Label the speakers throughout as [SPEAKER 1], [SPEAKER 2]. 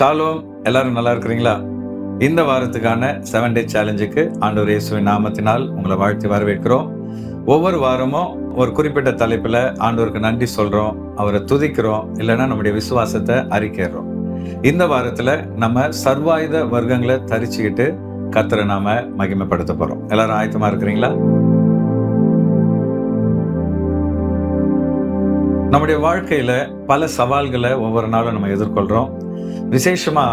[SPEAKER 1] Shalom. எல்லாரும் நல்லா இருக்கிறீங்களா? இந்த வாரத்துக்கான 7 டே சேலஞ்சுக்கு ஆண்டவர் இயேசுவின் நாமத்தினால் உங்களை வாழ்த்தி வரவேற்கிறோம். ஒவ்வொரு வாரமும் ஒரு குறிப்பிட்ட தலைப்புல ஆண்டவருக்கு நன்றி சொல்றோம், அவரை துதிக்கிறோம், இல்லைன்னா நம்முடைய விசுவாசத்தை அறிக்கைறோம். இந்த வாரத்துல நம்ம சர்வாயுத வர்க்கங்களை தரிச்சுக்கிட்டு கர்த்தரை நாம மகிமைப்படுத்த போறோம். எல்லாரும் ஆயத்தமா இருக்கிறீங்களா? நம்முடைய வாழ்க்கையில பல சவால்களை ஒவ்வொரு நாளும் நம்ம எதிர்கொள்றோம். விசேஷமா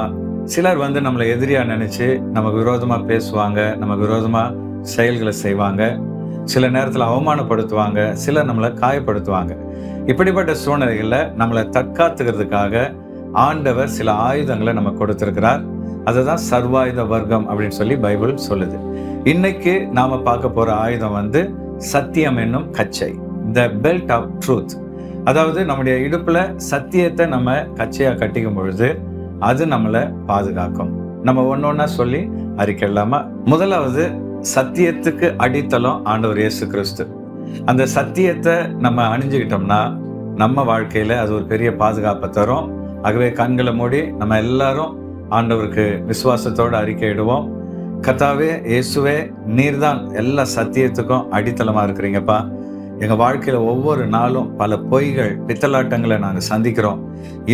[SPEAKER 1] சிலர் நம்மளை எதிரியா நினைச்சு நமக்கு விரோதமா பேசுவாங்க, நமக்கு விரோதமா செயல்களை செய்வாங்க, சில நேரத்தில் அவமானப்படுத்துவாங்க, சிலர் நம்மளை காயப்படுத்துவாங்க. இப்படிப்பட்ட சூழ்நிலைகளில் நம்மளை தற்காத்துக்கிறதுக்காக ஆண்டவர் சில ஆயுதங்களை நம்ம கொடுத்திருக்கிறார். அதுதான் சர்வாயுத வர்க்கம் அப்படின்னு சொல்லி பைபிள் சொல்லுது. இன்னைக்கு நாம பார்க்க போற ஆயுதம் சத்தியம் என்னும் கச்சை, த பெல்ட் ஆஃப் ட்ரூத். அதாவது நம்முடைய இடுப்புல சத்தியத்தை நம்ம கச்சையா கட்டிக்கும் பொழுது அது நம்மளை பாதுகாக்கும். நம்ம ஒன்னொன்னா சொல்லி அறிக்கையில்லாம, முதலாவது சத்தியத்துக்கு அடித்தளம் ஆண்டவர் இயேசு கிறிஸ்து. அந்த சத்தியத்தை நம்ம அணிஞ்சுக்கிட்டோம்னா நம்ம வாழ்க்கையில அது ஒரு பெரிய பாதுகாப்பை தரும். ஆகவே கண்களை மூடி நம்ம எல்லாரும் ஆண்டவருக்கு விசுவாசத்தோடு அறிக்கையிடுவோம். கர்த்தாவே, இயேசுவே, நீர்தான் எல்லா சத்தியத்துக்கும் அடித்தளமா இருக்கிறீங்கப்பா. எங்க வாழ்க்கையில ஒவ்வொரு நாளும் பல பொய்கள், பித்தலாட்டங்களை நாங்க சந்திக்கிறோம்.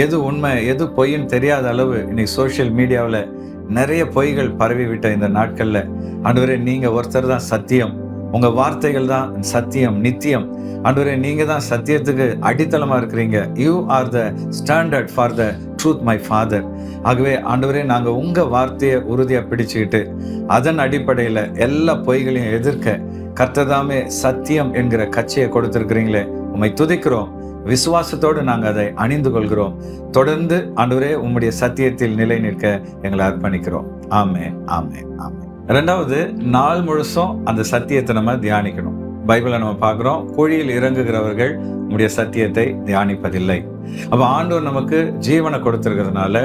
[SPEAKER 1] எது உண்மை எது பொய்ன்னு தெரியாத அளவு இன்னைக்கு சோசியல் மீடியாவில் நிறைய பொய்கள் பரவி விட்ட இந்த நாட்கள்ல ஆண்டவரே, நீங்க ஒருத்தர் தான் சத்தியம், உங்க வார்த்தைகள் தான் சத்தியம், நித்தியம். ஆண்டவரே, நீங்க தான் சத்தியத்துக்கு அடித்தளமா இருக்கிறீங்க. You are the standard for the truth, my father. ஆகவே ஆண்டவரே, நாங்க உங்க வார்த்தையை உறுதியா பிடிச்சுக்கிட்டு அதன் அடிப்படையில எல்லா பொய்களையும் எதிர்க்க கர்த்ததாமே சத்தியம் என்கிற கச்சையை கொடுத்திருக்கிறீங்களே, உம்மை துதிக்கிறோம். விசுவாசத்தோடு நாங்கள் அதை அணிந்து கொள்கிறோம். தொடர்ந்து ஆண்டவரே உம்முடைய சத்தியத்தில் நிலை நிற்க எங்களை அர்ப்பணிக்கிறோம். ஆமென், ஆமென், ஆமென். ரெண்டாவது, நாள் முழுசும் அந்த சத்தியத்தை நம்ம தியானிக்கணும். பைபிளை நம்ம பார்க்கிறோம், குழியில் இறங்குகிறவர்கள் உம்முடைய சத்தியத்தை தியானிப்பதில்லை. அப்ப ஆண்டவர் நமக்கு ஜீவனை கொடுத்திருக்கிறதுனால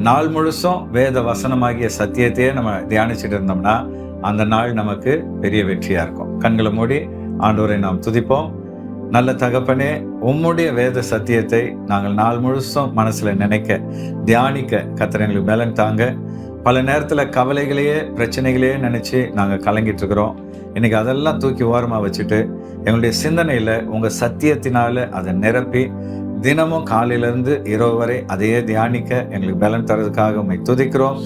[SPEAKER 1] நாள் முழுசும் வேத வசனமாகிய சத்தியத்தையே நம்ம தியானிச்சுட்டு இருந்தோம்னா அந்த நாள் நமக்கு பெரிய வெற்றியா இருக்கும். கண்களை மூடி ஆண்டவரை நாம் துதிப்போம். நல்ல தகப்பனே, உம்முடைய வேத சத்தியத்தை நாங்கள் நாள் முழுசும் மனசுல நினைக்க, தியானிக்க கர்த்தர் எங்களுக்கு பலன் தாங்க. பல நேரத்துல கவலைகளையே, பிரச்சனைகளையே நினைச்சு நாங்க கலங்கிட்டு இருக்கிறோம். இன்னைக்கு அதெல்லாம் தூக்கி ஓரமா வச்சுட்டு எங்களுடைய சிந்தனையில உங்க சத்தியத்தினால அதை நிரப்பி தினமும் காலையிலிருந்து இரவு வரை அதையே தியானிக்க எங்களுக்கு பலன் தரதுக்காக உம்மை துதிக்கிறோம்.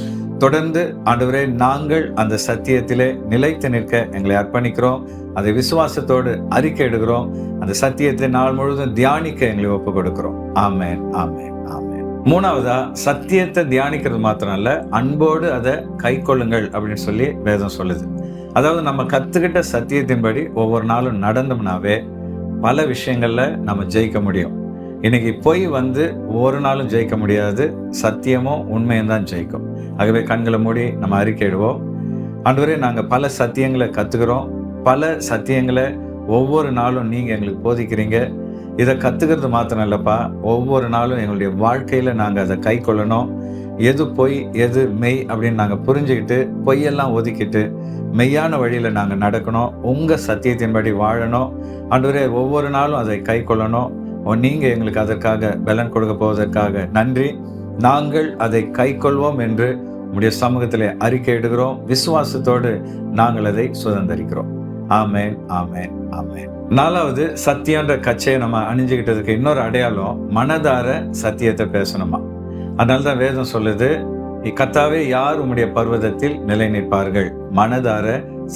[SPEAKER 1] தொடர்ந்து ஆண்டவரே, நாங்கள் அந்த சத்தியத்திலே நிலைத்து நிற்க எங்களை அர்ப்பணிக்கிறோம். அதை விசுவாசத்தோடு அறிக்கை எடுக்கிறோம். அந்த சத்தியத்தை நாள் முழுவதும் தியானிக்க எங்களை ஒப்பு கொடுக்கிறோம். ஆமென், ஆமென், ஆமென். மூணாவதா, சத்தியத்தை தியானிக்கிறது மாத்திரம் இல்ல, அன்போடு அதை கை கொள்ளுங்கள் அப்படின்னு சொல்லி வேதம் சொல்லுது. அதாவது நம்ம கத்துக்கிட்ட சத்தியத்தின்படி ஒவ்வொரு நாளும் நடந்தோம்னாவே பல விஷயங்கள்ல நம்ம ஜெயிக்க முடியும். இன்னைக்கு பொய் ஒரு நாளும் ஜெயிக்க முடியாது, சத்தியமும் உண்மையும் தான் ஜெயிக்கும். ஆகவே கண்களை மூடி நம்ம அறிக்கையிடுவோம். ஆண்டவரே, நாங்க பல சத்தியங்களை கத்துக்கிறோம், பல சத்தியங்களை ஒவ்வொரு நாளும் நீங்க எங்களுக்கு போதிக்கிறீங்க. இதை கத்துக்கிறது மாத்திரம் இல்லப்பா, ஒவ்வொரு நாளும் எங்களுடைய வாழ்க்கையில நாங்க அதை கை கொள்ளணும். எது பொய் எது மெய் அப்படின்னு நாங்க புரிஞ்சுக்கிட்டு பொய்யெல்லாம் ஒதுக்கிட்டு மெய்யான வழியில நாங்க நடக்கணும். உங்க சத்தியத்தின்படி வாழணும். ஆண்டவரே, ஒவ்வொரு நாளும் அதை கை கொள்ளணும். நீங்க எங்களுக்கு அதற்காக பலன் கொடுக்க போவதற்காக நன்றி. நாங்கள் அதை கை கொள்வோம் என்று உம்முடைய சமூகத்திலே அறிக்கை இடுகிறோம். விசுவாசத்தோடு நாங்கள் அதை சுதந்திரிக்கிறோம். ஆமென், ஆமென், ஆமென். நாலாவது, சத்தியன்ற கச்சையை நம்ம அணிஞ்சுக்கிட்டதுக்கு இன்னொரு அடையாளம் மனதார சத்தியத்தை பேசணுமா. அதனால்தான் வேதம் சொல்லுது, கர்த்தாவே, யார் உம்முடைய பர்வதத்தில் நிலை நிற்பார்கள்? மனதார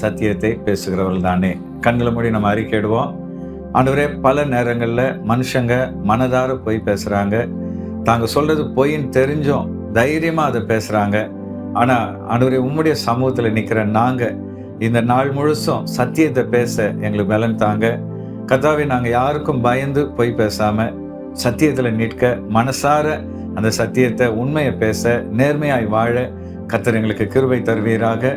[SPEAKER 1] சத்தியத்தை பேசுகிறவர்கள் தானே. கண்களை மூடி நம்ம அறிக்கையிடுவோம். ஆண்டவரே, பல நேரங்கள்ல மனுஷங்க மனதார பொய் பேசுறாங்க. தாங்க சொல்றது பொய்ன்னு தெரிஞ்சும் தைரியமா அதை பேசுறாங்க. ஆனா ஆண்டவரே, உம்முடைய சமூகத்துல நிக்கிற நாங்க இந்த நாள் முழுசும் சத்தியத்தை பேச எங்களுக்கு பலன் தாங்க. கர்த்தாவே, நாங்க யாருக்கும் பயந்து பொய் பேசாம சத்தியத்துல நிற்க, மனசார அந்த சத்தியத்தை உண்மையை பேச, நேர்மையாய் வாழ கர்த்தர் எங்களுக்கு கிருபை தருவீராக.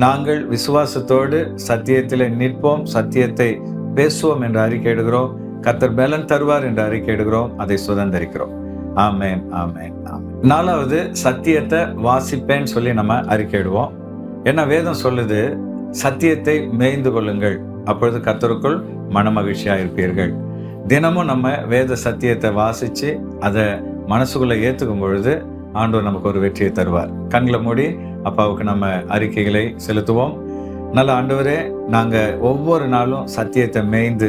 [SPEAKER 1] நாங்கள் விசுவாசத்தோடு சத்தியத்திலே நிற்போம், சத்தியத்தை பேசுவோம் என்று அறிக்கை இடுகிறோம். கர்த்தர் பலன் தருவார் என்று அறிக்கை இடுகிறோம். அதை சுதந்திரிக்கிறோம். ஆமென், ஆமென், ஆமென். நாலாவது, சத்தியத்தை வாசிப்பேன்னு சொல்லி நம்ம அறிக்கையிடுவோம். ஏன்னா வேதம் சொல்லுது, சத்தியத்தை மேய்ந்து கொள்ளுங்கள், அப்பொழுது கர்த்தருக்குள் மனமகிழ்ச்சியா இருப்பீர்கள். தினமும் நம்ம வேத சத்தியத்தை வாசிச்சு அதை மனசுக்குள்ள ஏத்துக்கும் பொழுது ஆண்டவர் நமக்கு ஒரு வெற்றியை தருவார். கண்களை மூடி அப்பாவுக்கு நம்ம அறிக்கைகளை செலுத்துவோம். நல்ல ஆண்டவரே, நாங்கள் ஒவ்வொரு நாளும் சத்தியத்தை மேய்ந்து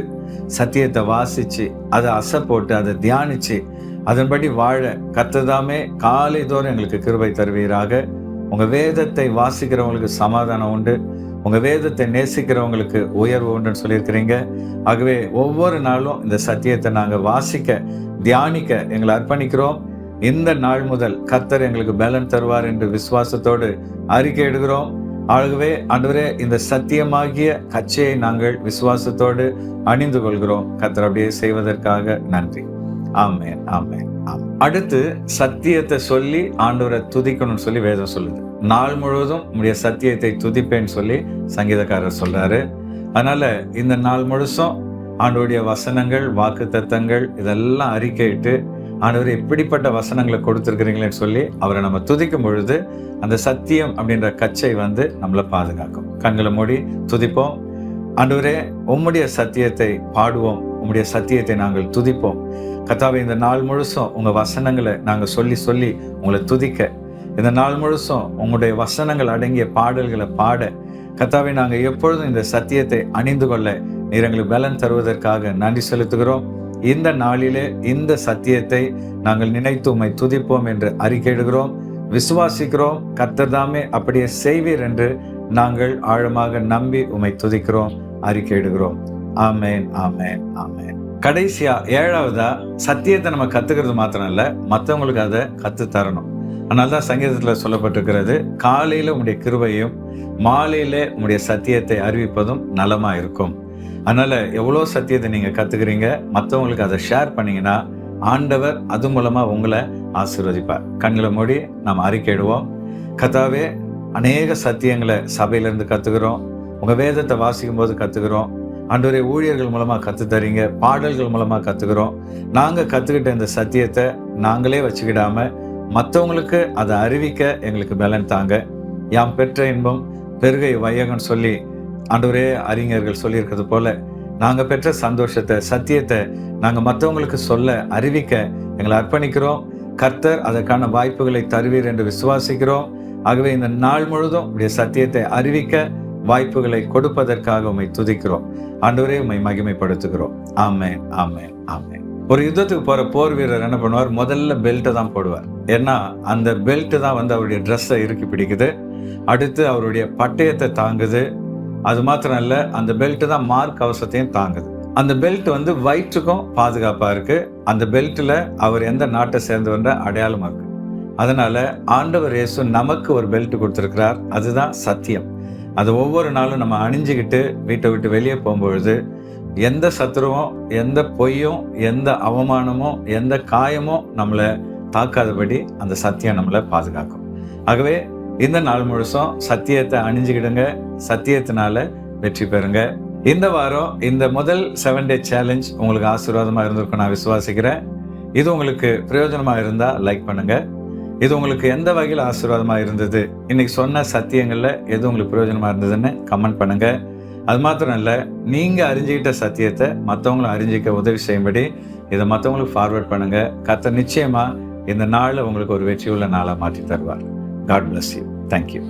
[SPEAKER 1] சத்தியத்தை வாசித்து அதை அசை போட்டு அதை தியானித்து அதன்படி வாழ கர்த்ததாமே காலை தோறும் எங்களுக்கு கிருபை தருவீராக. உங்கள் வேதத்தை வாசிக்கிறவங்களுக்கு சமாதானம் உண்டு, உங்கள் வேதத்தை நேசிக்கிறவங்களுக்கு உயர்வு உண்டுன்னு சொல்லியிருக்கிறீங்க. ஆகவே ஒவ்வொரு நாளும் இந்த சத்தியத்தை நாங்கள் வாசிக்க தியானிக்க எங்களை அர்ப்பணிக்கிறோம். இந்த நாள் முதல் கர்த்தர் எங்களுக்கு பலன் தருவார் என்று விசுவாசத்தோடு அறிக்கை எடுக்கிறோம். ஆகவே ஆண்டவரே, இந்த சத்தியமாகிய கச்சையை நாங்கள் விசுவாசத்தோடு அணிந்து கொள்கிறோம். கர்த்தர் அப்படியே செய்வதற்காக நன்றி. ஆமென், ஆமென், ஆமென். அடுத்து சத்தியத்தை சொல்லி ஆண்டவரை துதிக்கணும்னு சொல்லி வேதம் சொல்லுது. நாள் முழுவதும் உம்முடைய சத்தியத்தை துதிப்பேன்னு சொல்லி சங்கீதக்காரர் சொல்றாரு. அதனால இந்த நாள் முழுசும் ஆண்டவருடைய வசனங்கள், வாக்கு தத்தங்கள் இதெல்லாம் அறிக்கையிட்டு ஆண்டவர் எப்படிப்பட்ட வசனங்களை கொடுத்துருக்கிறீங்களேன்னு சொல்லி அவரை நம்ம துதிக்கும் பொழுது அந்த சத்தியம் அப்படின்ற கச்சை நம்மளை பாதுகாக்கும். கண்களை மூடி துதிப்போம். ஆண்டவரே, உம்முடைய சத்தியத்தை பாடுவோம், உம்முடைய சத்தியத்தை நாங்கள் துதிப்போம். கர்த்தாவே, இந்த நாள் முழுசும் உங்கள் வசனங்களை நாங்கள் சொல்லி சொல்லி உங்களை துதிக்க, இந்த நாள் முழுசும் உங்களுடைய வசனங்கள் அடங்கிய பாடல்களை பாட கர்த்தாவே, நாங்கள் எப்பொழுதும் இந்த சத்தியத்தை அணிந்து கொள்ள நீர் எங்களுக்கு பலன் தருவதற்காக நன்றி செலுத்துகிறோம். இந்த நாளிலே இந்த சத்தியத்தை நாங்கள் நினைத்து உம்மை துதிப்போம் என்று அறிக்கையிடுகிறோம், விசுவாசிக்கிறோம். கர்த்தர் தாமே அப்படியே செய்வீர் என்று நாங்கள் ஆழமாக நம்பி உம்மை துதிக்கிறோம், அறிக்கையிடுகிறோம். ஆமேன், ஆமேன், ஆமேன். கடைசியா 7வதா சத்தியத்தை நம்ம கத்துக்கிறது மாத்திரம் இல்ல, மற்றவங்களுக்கு அதை கத்து தரணும். அதனால்தான் சங்கீதத்துல சொல்லப்பட்டிருக்கிறது, காலையில உம்முடைய கிருபையும் மாலையில உம்முடைய சத்தியத்தை அறிவிப்பதும் நலமா இருக்கும். அதனால எவ்வளோ சத்தியத்தை நீங்க கத்துக்கிறீங்க, மற்றவங்களுக்கு அதை ஷேர் பண்ணீங்கன்னா ஆண்டவர் அது மூலமா உங்களை ஆசீர்வதிப்பார். கண்களை மூடி நாம் அறிக்கையிடுவோம். கர்த்தாவே, அநேக சத்தியங்களை சபையிலிருந்து கத்துக்கிறோம், உங்க வேதத்தை வாசிக்கும் போது கத்துக்கிறோம். ஆண்டவரே, ஊழியர்கள் மூலமா கத்து தரீங்க, பாடல்கள் மூலமா கத்துக்கிறோம். நாங்க கத்துக்கிட்ட இந்த சத்தியத்தை நாங்களே வச்சுக்கிடாம மற்றவங்களுக்கு அதை அறிவிக்க எங்களுக்கு பலன் தாங்க. யாம் பெற்ற இன்பம் பெருகை வையகம்னு சொல்லி ஆண்டவரே அறிஞர்கள் சொல்லியிருக்கிறது போல நாங்கள் பெற்ற சந்தோஷத்தை, சத்தியத்தை நாங்கள் மற்றவங்களுக்கு சொல்ல அறிவிக்க எங்களை அர்ப்பணிக்கிறோம். கர்த்தர் அதற்கான வாய்ப்புகளை தருவீர் என்று விசுவாசிக்கிறோம். ஆகவே இந்த நாள் முழுதும் உடைய சத்தியத்தை அறிவிக்க வாய்ப்புகளை கொடுப்பதற்காக உம்மை துதிக்கிறோம். ஆண்டவரே, உம்மை மகிமைப்படுத்துகிறோம். ஆமென், ஆமென், ஆமென். ஒரு யுத்தத்துக்கு போற போர் வீரர் என்ன பண்ணுவார்? முதல்ல பெல்ட்டை தான் போடுவார். ஏன்னா அந்த பெல்ட் தான் அவருடைய ட்ரெஸ்ஸை இறுக்கி பிடிக்குது, அடுத்து அவருடைய பட்டயத்தை தாங்குது. அது மாத்திரம் இல்ல, அந்த பெல்ட் தான் மார்க் கவசத்தையும் தாங்குது. அந்த பெல்ட் வயிற்றுக்கும் பாதுகாப்பா இருக்கு. அந்த பெல்ட்ல அவர் எந்த நாட்டை சேர்ந்தவன்ற அடையாளமா இருக்கு. அதனால ஆண்டவர் இயேசு நமக்கு ஒரு பெல்ட் கொடுத்திருக்கிறார், அதுதான் சத்தியம். அது ஒவ்வொரு நாளும் நம்ம அணிஞ்சுக்கிட்டு வீட்டை விட்டு வெளியே போகும்பொழுது எந்த சத்துருவும், எந்த பொய்யும், எந்த அவமானமும், எந்த காயமும் நம்மளை தாக்காதபடி அந்த சத்தியம் நம்மளை பாதுகாக்கும். ஆகவே இந்த நாள் முழுசும் சத்தியத்தை அணிஞ்சுக்கிடுங்க, சத்தியத்தினால வெற்றி பெறுங்க. இந்த வாரம் இந்த முதல் 7 டே சேலஞ்ச் உங்களுக்கு ஆசீர்வாதமா இருந்திருக்கும் நான் விசுவாசிக்கிறேன். இது உங்களுக்கு பிரயோஜனமா இருந்தா லைக் பண்ணுங்க. இது உங்களுக்கு எந்த வகையில் ஆசீர்வாதமா இருந்தது, இன்னைக்கு சொன்ன சத்தியங்கள்ல எது உங்களுக்கு பிரயோஜனமா இருந்ததுன்னு கமெண்ட் பண்ணுங்க. அது மாத்திரம் இல்ல, நீங்க அறிஞ்சுக்கிட்ட சத்தியத்தை மற்றவங்களும் அறிஞ்சிக்க உதவி செய்யும்படி இதை மற்றவங்களுக்கு ஃபார்வர்ட் பண்ணுங்க. கர்த்தர் நிச்சயமா இந்த நாள் உங்களுக்கு ஒரு வெற்றியுள்ள நாளா மாற்றி தருவார். God bless you. Thank you.